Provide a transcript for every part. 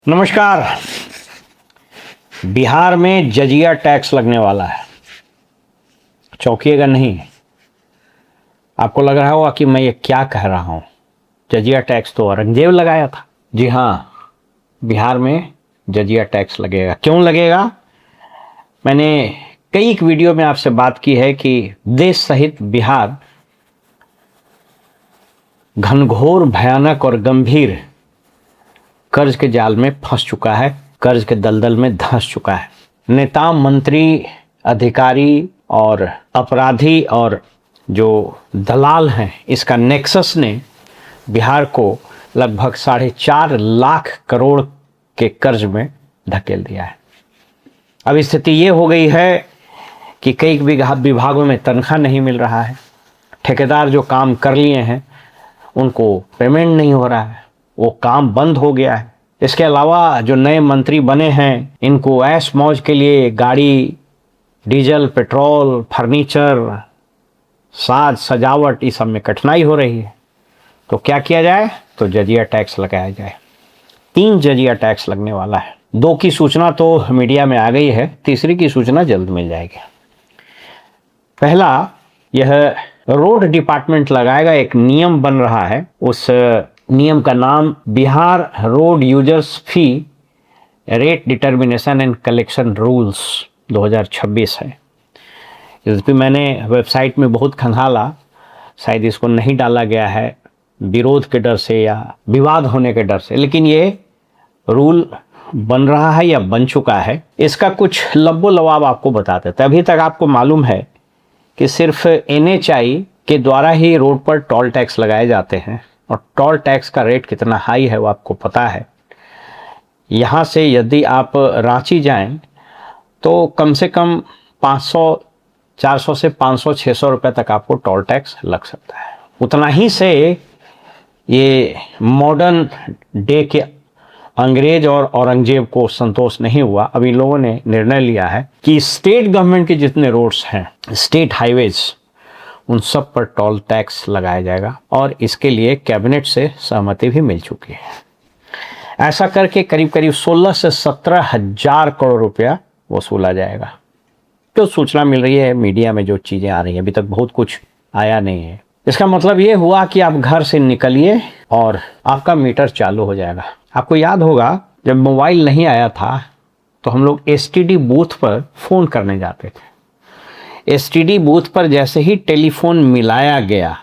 नमस्कार। बिहार में जजिया टैक्स लगने वाला है, चौंकिएगा नहीं। आपको लग रहा होगा कि मैं ये क्या कह रहा हूँ, जजिया टैक्स तो औरंगजेब लगाया था। जी हाँ, बिहार में जजिया टैक्स लगेगा। क्यों लगेगा? मैंने कई एक वीडियो में आपसे बात की है कि देश सहित बिहार घनघोर, भयानक और गंभीर कर्ज के जाल में फंस चुका है, कर्ज के दलदल में धंस चुका है। नेता, मंत्री, अधिकारी और अपराधी और जो दलाल हैं, इसका नेक्सस ने बिहार को लगभग 4.5 लाख करोड़ के कर्ज में धकेल दिया है। अब स्थिति ये हो गई है कि कई विभागों में तनख्वाह नहीं मिल रहा है, ठेकेदार जो काम कर लिए हैं उनको पेमेंट नहीं हो रहा है, वो काम बंद हो गया है। इसके अलावा जो नए मंत्री बने हैं, इनको ऐश मौज के लिए गाड़ी, डीजल, पेट्रोल, फर्नीचर, साज सजावट, इस सब में कठिनाई हो रही है। तो क्या किया जाए? तो जजिया टैक्स लगाया जाए। 3 जजिया टैक्स लगने वाला है। 2 की सूचना तो मीडिया में आ गई है, तीसरी की सूचना जल्द मिल जाएगी। पहला, यह रोड डिपार्टमेंट लगाएगा। एक नियम बन रहा है, उस नियम का नाम Bihar road users fee rate determination and collection rules 2026 है। इस पर मैंने वेबसाइट में बहुत खंगाला, शायद इसको नहीं डाला गया है विरोध के डर से या विवाद होने के डर से, लेकिन ये रूल बन रहा है या बन चुका है। इसका कुछ लब्बो लवाब आपको बता देते हैं। अभी तक आपको मालूम है कि सिर्फ NHI के द्वारा ही रोड पर टोल टैक्स लगाए जाते हैं, और टोल टैक्स का रेट कितना हाई है वो आपको पता है। यहाँ से यदि आप रांची जाएं तो कम से कम 400 से 500-600 रुपये तक आपको टोल टैक्स लग सकता है। उतना ही से ये मॉडर्न डे के अंग्रेज और औरंगजेब को संतोष नहीं हुआ। अभी लोगों ने निर्णय लिया है कि स्टेट गवर्नमेंट के जितने रोड्स हैं, स्टेट हाईवेज, उन सब पर टोल टैक्स लगाया जाएगा, और इसके लिए कैबिनेट से सहमति भी मिल चुकी है। ऐसा करके करीब करीब 16 से 17 हजार करोड़ रुपया वसूला जाएगा। तो सूचना मिल रही है मीडिया में, जो चीज़ें आ रही हैं, अभी तक बहुत कुछ आया नहीं है। इसका मतलब ये हुआ कि आप घर से निकलिए और आपका मीटर चालू हो जाएगा। आपको याद होगा जब मोबाइल नहीं आया था तो हम लोग STD बूथ पर फ़ोन करने जाते थे। STD बूथ पर जैसे ही टेलीफोन मिलाया गया,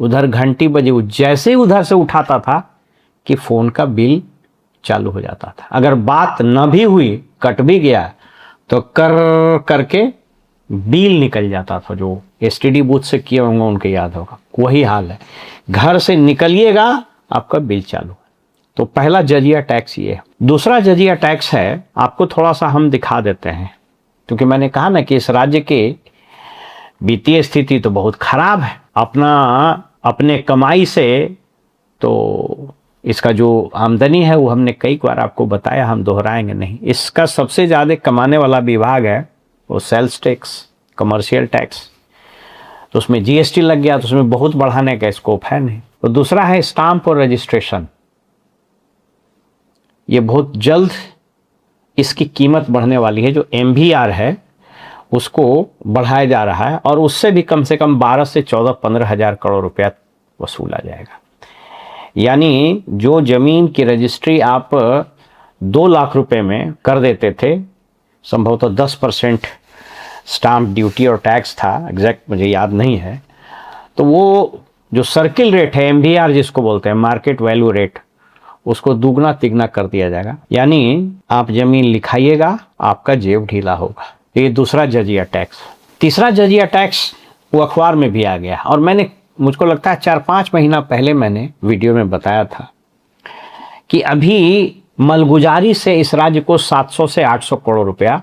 उधर घंटी बजे, जैसे ही उधर से उठाता था कि फ़ोन का बिल चालू हो जाता था। अगर बात न भी हुई, कट भी गया, तो कर करके बिल निकल जाता था। जो STD बूथ से किए होंगे उनके याद होगा, वही हाल है। घर से निकलिएगा, आपका बिल चालू। तो पहला जजिया टैक्स ये है। दूसरा जजिया टैक्स है, आपको थोड़ा सा हम दिखा देते हैं, क्योंकि मैंने कहा ना कि इस राज्य के वित्तीय स्थिति तो बहुत खराब है। अपने कमाई से तो इसका जो आमदनी है वो हमने कई बार आपको बताया, हम दोहराएंगे नहीं। इसका सबसे ज़्यादा कमाने वाला विभाग है वो सेल्स टैक्स, कमर्शियल टैक्स। तो उसमें GST लग गया तो उसमें बहुत बढ़ाने का स्कोप है नहीं। तो दूसरा है स्टाम्प और रजिस्ट्रेशन। ये बहुत जल्द इसकी कीमत बढ़ने वाली है। जो MVR है उसको बढ़ाया जा रहा है, और उससे भी कम से कम 12 से 14-15 हजार करोड़ रुपया वसूला जाएगा। यानी जो ज़मीन की रजिस्ट्री आप 2 लाख रुपए में कर देते थे, संभवतः 10% स्टाम्प ड्यूटी और टैक्स था, एग्जैक्ट मुझे याद नहीं है, तो वो जो सर्किल रेट है, MVR जिसको बोलते हैं, मार्केट वैल्यू रेट, उसको दुगना तिगना कर दिया जाएगा। यानी आप ज़मीन लिखाइएगा, आपका जेब ढीला होगा। ये दूसरा जजिया टैक्स। तीसरा जजिया टैक्स वो अखबार में भी आ गया, और मुझको लगता है 4-5 महीना पहले मैंने वीडियो में बताया था कि अभी मलगुजारी से इस राज्य को 700 से 800 करोड़ रुपया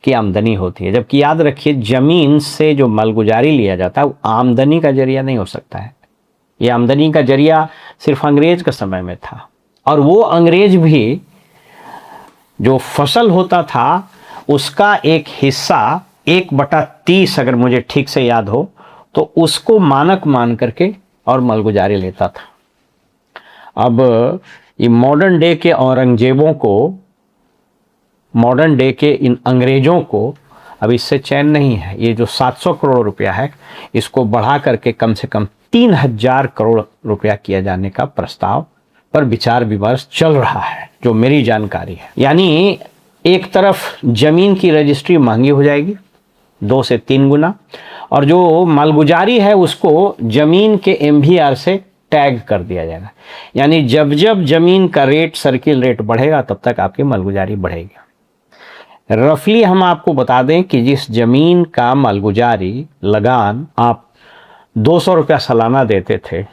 की आमदनी होती है। जबकि याद रखिए, ज़मीन से जो मलगुजारी लिया जाता है वो आमदनी का जरिया नहीं हो सकता है। ये आमदनी का जरिया सिर्फ अंग्रेज के समय में था, और वो अंग्रेज भी जो फसल होता था उसका एक हिस्सा 1/30, अगर मुझे ठीक से याद हो, तो उसको मानक मान करके और मलगुजारी लेता था। अब ये मॉडर्न डे के औरंगजेबों को, मॉडर्न डे के इन अंग्रेजों को अब इससे चैन नहीं है। ये जो 700 करोड़ रुपया है, इसको बढ़ा करके कम से कम 3000 करोड़ रुपया किया जाने का प्रस्ताव पर विचार विमर्श चल रहा है, जो मेरी जानकारी है। यानी एक तरफ जमीन की रजिस्ट्री महंगी हो जाएगी 2 से 3 गुना, और जो मालगुजारी है उसको जमीन के MVR से टैग कर दिया जाएगा। यानी जब जब जमीन का रेट, सर्किल रेट बढ़ेगा, तब तक आपकी मालगुजारी बढ़ेगी। रफली हम आपको बता दें कि जिस जमीन का मालगुजारी लगान आप 200 रुपया सालाना देते थे,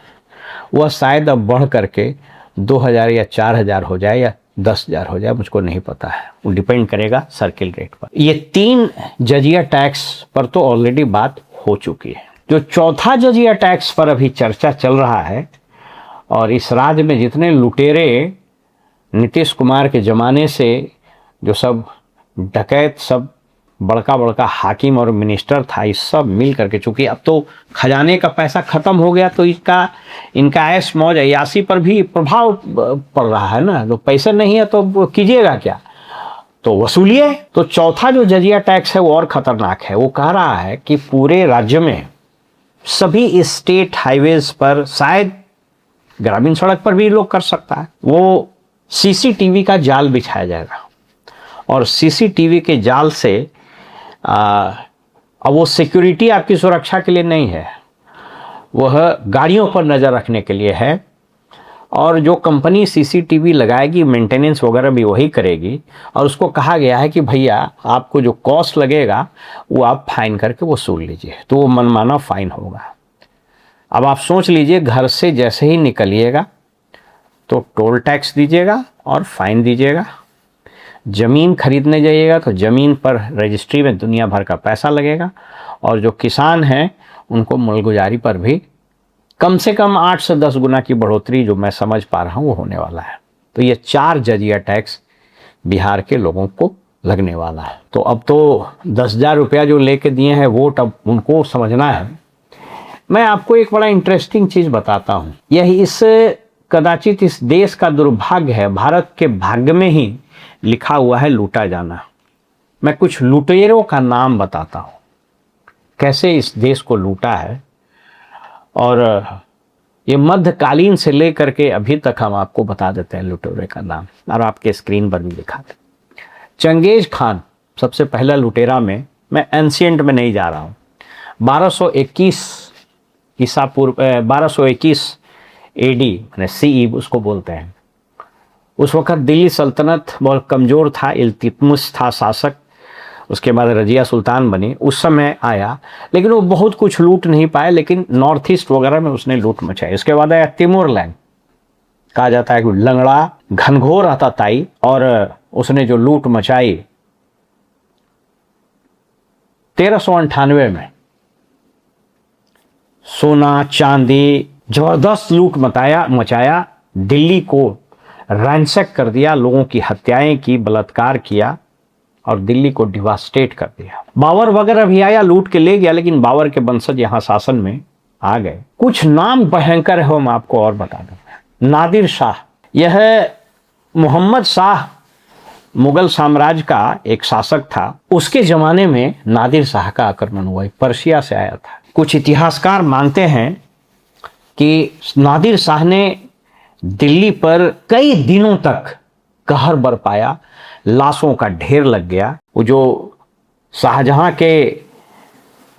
वह शायद अब बढ़ करके 2000 या 4000 हो जाए या 10,000 हो जाए, मुझको नहीं पता है, वो डिपेंड करेगा सर्किल रेट पर। ये 3 जजिया टैक्स पर तो ऑलरेडी बात हो चुकी है। जो चौथा जजिया टैक्स पर अभी चर्चा चल रहा है, और इस राज्य में जितने लुटेरे नीतीश कुमार के ज़माने से जो सब डकैत, सब बड़का बड़का हाकिम और मिनिस्टर था, इस सब मिल करके, चूंकि अब तो खजाने का पैसा खत्म हो गया, तो इनका ऐश मौज अयासी पर भी प्रभाव पड़ रहा है ना। तो पैसे नहीं है तो कीजिएगा क्या, तो वसूलिए। तो चौथा जो जजिया टैक्स है वो और खतरनाक है। वो कह रहा है कि पूरे राज्य में सभी स्टेट हाईवेज पर, शायद ग्रामीण सड़क पर भी लोग कर सकता है, वो CCTV का जाल बिछाया जाएगा। और CCTV के जाल से अब वो सिक्योरिटी आपकी सुरक्षा के लिए नहीं है, वह गाड़ियों पर नज़र रखने के लिए है। और जो कंपनी CCTV लगाएगी, मेंटेनेंस वगैरह भी वही करेगी। और उसको कहा गया है कि भैया आपको जो कॉस्ट लगेगा वो आप फाइन करके वसूल लीजिए, तो वो मनमाना फाइन होगा। अब आप सोच लीजिए, घर से जैसे ही निकलिएगा तो टोल टैक्स दीजिएगा और फाइन दीजिएगा। ज़मीन खरीदने जाइएगा तो ज़मीन पर रजिस्ट्री में दुनिया भर का पैसा लगेगा। और जो किसान हैं उनको मालगुजारी पर भी कम से कम 8 से 10 गुना की बढ़ोतरी, जो मैं समझ पा रहा हूँ, वो होने वाला है। तो ये 4 जजिया टैक्स बिहार के लोगों को लगने वाला है। तो अब तो 10,000 रुपया जो लेके दिए हैं वोट, अब उनको समझना है। मैं आपको एक बड़ा इंटरेस्टिंग चीज़ बताता हूँ। यह कदाचित इस देश का दुर्भाग्य है, भारत के भाग्य में ही लिखा हुआ है लूटा जाना। मैं कुछ लुटेरों का नाम बताता हूँ, कैसे इस देश को लूटा है। और ये मध्यकालीन से लेकर के अभी तक हम आपको बता देते हैं लुटेरे का नाम, और आपके स्क्रीन पर भी दिखा दें। चंगेज खान सबसे पहला लुटेरा में, मैं एंशियंट में नहीं जा रहा हूँ, 1221 ईसा पूर्व, 1221 AD मैंने CE उसको बोलते हैं। उस वक्त दिल्ली सल्तनत बहुत कमज़ोर था, इल्तुतमिश था शासक, उसके बाद रजिया सुल्तान बनी, उस समय आया, लेकिन वो बहुत कुछ लूट नहीं पाया, लेकिन नॉर्थ ईस्ट वगैरह में उसने लूट मचाई। उसके बाद आया तिमोरलैंड, कहा जाता है कि लंगड़ा घनघोर आताताई, और उसने जो लूट मचाई 1398 में, सोना चांदी जबरदस्त लूट मचाया, दिल्ली को रैंसैक कर दिया, लोगों की हत्याएं की, बलात्कार किया और दिल्ली को डिवास्टेट कर दिया। बाबर वगैरह भी आया, लूट के ले गया, लेकिन बाबर के वंशज यहाँ शासन में आ गए। कुछ नाम भयंकर है, हम आपको और बता दें। नादिर शाह, यह मोहम्मद शाह मुगल साम्राज्य का एक शासक था, उसके ज़माने में नादिर शाह का आक्रमण हुआ, पर्शिया से आया था। कुछ इतिहासकार मानते हैं कि नादिर शाह ने दिल्ली पर कई दिनों तक कहर बरपाया, लाशों का ढेर लग गया। वो जो शाहजहां के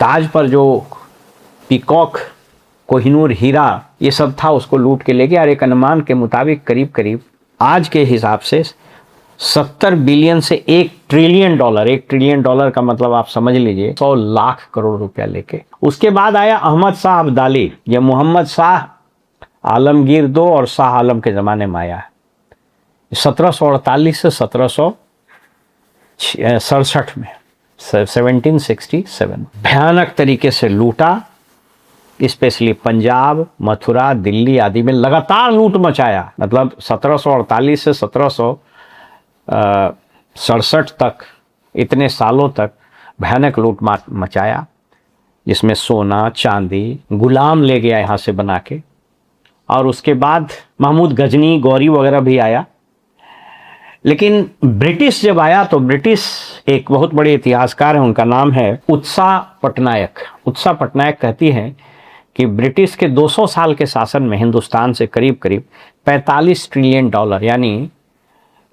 ताज पर जो पीकॉक, कोहिनूर हीरा, ये सब था, उसको लूट के ले गया। और एक अनुमान के मुताबिक करीब करीब आज के हिसाब से 70 बिलियन से 1 ट्रिलियन डॉलर, 1 ट्रिलियन डॉलर का मतलब आप समझ लीजिए 100 लाख करोड़ रुपया लेके। उसके बाद आया अहमद शाह अब्दाली। ये मोहम्मद शाह आलमगीर II और शाह आलम के ज़माने में आया है, 1748 से 1767 में, 1767 भयानक तरीके से लूटा, स्पेशली पंजाब, मथुरा, दिल्ली आदि में लगातार लूट मचाया। मतलब 1748 से 1767 तक, इतने सालों तक भयानक लूट मचाया, जिसमें सोना चांदी गुलाम ले गया यहाँ से बना के, और उसके बाद महमूद गजनी, गौरी वगैरह भी आया। लेकिन ब्रिटिश जब आया तो ब्रिटिश एक बहुत बड़े इतिहासकार हैं, उनका नाम है उत्सा पटनायक। उत्सा पटनायक कहती हैं कि ब्रिटिश के 200 साल के शासन में हिंदुस्तान से करीब करीब 45 ट्रिलियन डॉलर यानी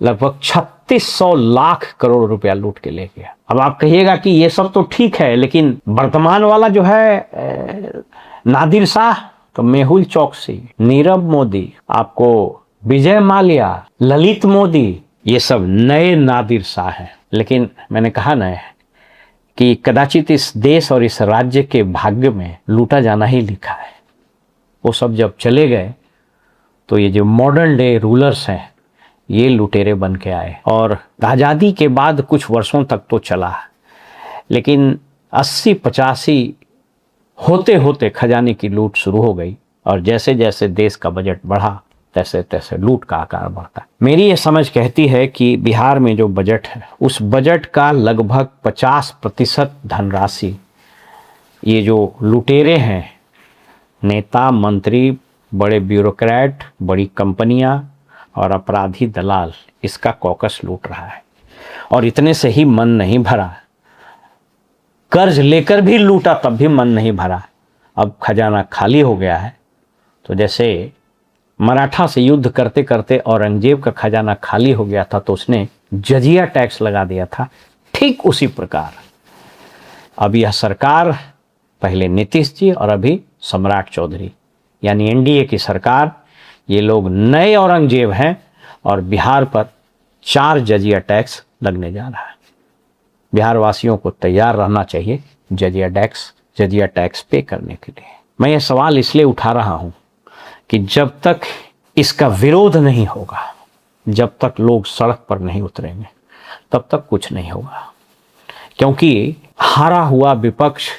लगभग 3600 लाख करोड़ रुपया लूट के ले गया। अब आप कहिएगा कि ये सब तो ठीक है, लेकिन वर्तमान वाला जो है नादिर शाह, तो मेहुल चौकसी, नीरव मोदी, आपको विजय माल्या, ललित मोदी, ये सब नए नादिर शाह हैं। लेकिन मैंने कहा ना कि कदाचित इस देश और इस राज्य के भाग्य में लूटा जाना ही लिखा है। वो सब जब चले गए तो ये जो मॉडर्न डे रूलर्स हैं ये लुटेरे बन के आए। और आज़ादी के बाद कुछ वर्षों तक तो चला, लेकिन 80-85 होते होते खजाने की लूट शुरू हो गई। और जैसे जैसे देश का बजट बढ़ा तैसे तैसे लूट का आकार बढ़ता है। मेरी ये समझ कहती है कि बिहार में जो बजट है उस बजट का लगभग 50% धनराशि ये जो लुटेरे हैं, नेता, मंत्री, बड़े ब्यूरोक्रेट, बड़ी कंपनियां और अपराधी दलाल, इसका कॉकस लूट रहा है। और इतने से ही मन नहीं भरा, कर्ज लेकर भी लूटा तब भी मन नहीं भरा। अब खजाना खाली हो गया है। तो जैसे मराठा से युद्ध करते करते औरंगजेब का खजाना खाली हो गया था तो उसने जजिया टैक्स लगा दिया था, ठीक उसी प्रकार अब यह सरकार, पहले नीतीश जी और अभी सम्राट चौधरी यानी एनडीए की सरकार, ये लोग नए औरंगजेब हैं और बिहार पर 4 जजिया टैक्स लगने जा रहा है। बिहार वासियों को तैयार रहना चाहिए जजिया टैक्स पे करने के लिए। मैं ये सवाल इसलिए उठा रहा हूँ कि जब तक इसका विरोध नहीं होगा, जब तक लोग सड़क पर नहीं उतरेंगे, तब तक कुछ नहीं होगा। क्योंकि हारा हुआ विपक्ष,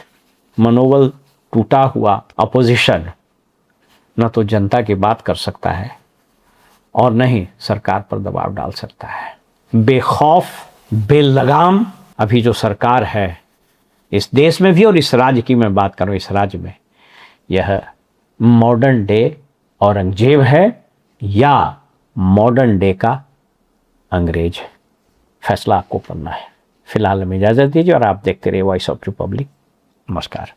मनोबल टूटा हुआ अपोजिशन न तो जनता की बात कर सकता है और न ही सरकार पर दबाव डाल सकता है। बेखौफ, बेलगाम अभी जो सरकार है इस देश में भी और इस राज्य की मैं बात करूं, इस राज्य में यह मॉडर्न डे औरंगजेब है या मॉडर्न डे का अंग्रेज, फैसला आपको करना है। फिलहाल हमें इजाज़त दीजिए और आप देखते रहिए वॉइस ऑफ रिपब्लिक। नमस्कार।